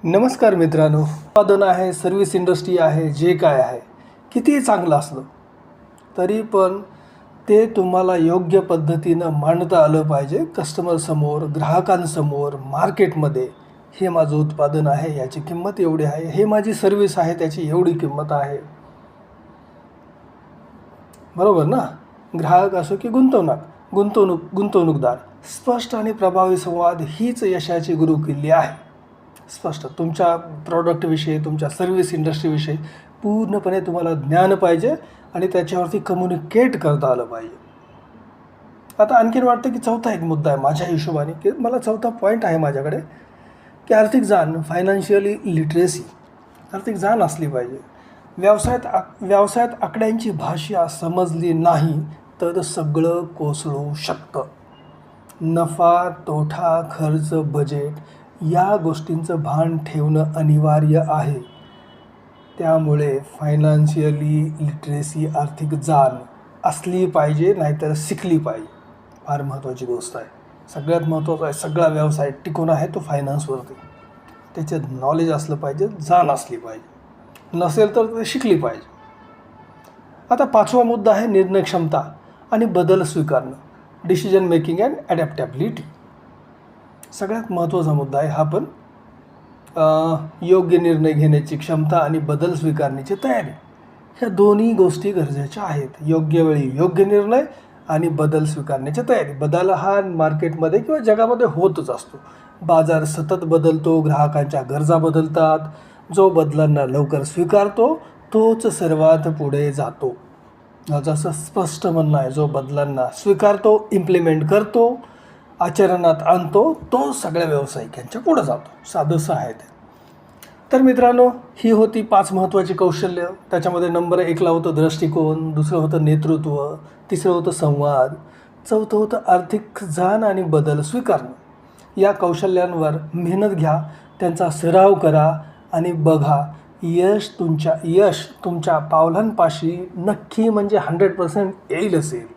नमस्कार मित्रांनो, उत्पादन आहे, सर्व्हिस इंडस्ट्री आहे, जे काय आहे कितीही चांगलं असलं तरी पण ते तुम्हाला योग्य पद्धतीनं मांडता आलं पाहिजे. कस्टमरसमोर, ग्राहकांसमोर, मार्केटमध्ये हे माझं उत्पादन आहे, याची किंमत एवढी आहे, हे माझी सर्व्हिस आहे, त्याची एवढी किंमत आहे. बरोबर ना? ग्राहक असो की गुंतवणूकदार, स्पष्ट आणि प्रभावी संवाद हीच यशाची गुरुकिल्ली आहे. स्पष्ट तुमच्या प्रॉडक्टविषयी, तुमच्या सर्व्हिस इंडस्ट्रीविषयी पूर्णपणे तुम्हाला ज्ञान पाहिजे आणि त्याच्यावरती कम्युनिकेट करता आलं पाहिजे. आता आणखीन वाटतं की चौथा एक मुद्दा आहे माझ्या हिशोबाने, की मला चौथा पॉईंट आहे माझ्याकडे, की आर्थिक जाण, फायनान्शियली लिटरेसी, आर्थिक जाण असली पाहिजे. व्यवसायात आकड्यांची भाषा समजली नाही तर सगळं कोसळू शकतं. नफा, तोटा, खर्च, बजेट या गोष्टींचं भान ठेवणं अनिवार्य आहे. त्यामुळे फायनान्शियली लिटरेसी, आर्थिक जाण असली पाहिजे, नाहीतर शिकली पाहिजे. फार महत्त्वाची गोष्ट आहे. सगळ्यात महत्त्वाचं आहे, सगळा व्यवसाय टिकून आहे तो फायनान्सवरती. त्याच्यात नॉलेज असलं पाहिजे, जाण असली पाहिजे. नसेल तर ते शिकली पाहिजे. आता पाचवा मुद्दा आहे निर्णय क्षमता आणि बदल स्वीकारणं, डिसिजन मेकिंग अँड ॲडॅप्टॅबिलिटी. सगळ्यात महत्त्वाचा मुद्दा आहे हा. पण योग्य निर्णय घेण्याची क्षमता आणि बदल स्वीकारण्याची तयारी, ह्या दोन्ही गोष्टी गरजेच्या आहेत. योग्य वेळी योग्य निर्णय आणि बदल स्वीकारण्याची तयारी. बदल हा मार्केटमध्ये किंवा जगामध्ये होतच असतो. बाजार सतत बदलतो, ग्राहकांच्या गरजा बदलतात. जो बदलांना लवकर स्वीकारतो तोच सर्वात पुढे जातो. जसं स्पष्ट म्हणणं आहे, जो बदलांना स्वीकारतो, इम्प्लिमेंट करतो, आचरणात आणतो, तो सगळ्या व्यावसायिकांच्या पुढं जातो. साधंसं आहे ते. तर मित्रांनो, ही होती 5 महत्त्वाची कौशल्य. त्याच्यामध्ये नंबर 1ला होतं दृष्टिकोन, दुसरं होतं नेतृत्व, तिसरं होतं संवाद, चौथं होतं आर्थिक जाण आणि बदल स्वीकारणं. या कौशल्यांवर मेहनत घ्या, त्यांचा सराव करा आणि बघा यश तुमच्या पावलांपाशी नक्की म्हणजे 100% येईलच येईल.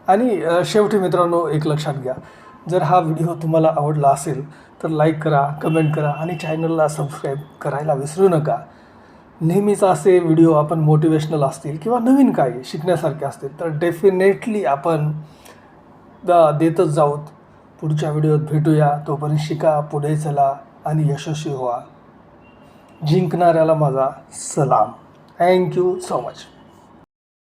आणि शेवटी मित्रांनो, एक लक्षात घ्या, जर हा व्हिडिओ तुम्हाला आवडला असेल तर लाईक करा, कमेंट करा आणि चॅनलला सबस्क्राईब करायला विसरू नका. नेहमीच असे व्हिडिओ आपण मोटिवेशनल असतील किंवा नवीन काही शिकण्यासारखे असतील तर डेफिनेटली आपण देतच जाऊत. पुढच्या व्हिडिओत भेटूया. तोपर्यंत शिका, पुढे चला आणि यशस्वी व्हा. जिंकणाऱ्याला माझा सलाम. Thank you so much.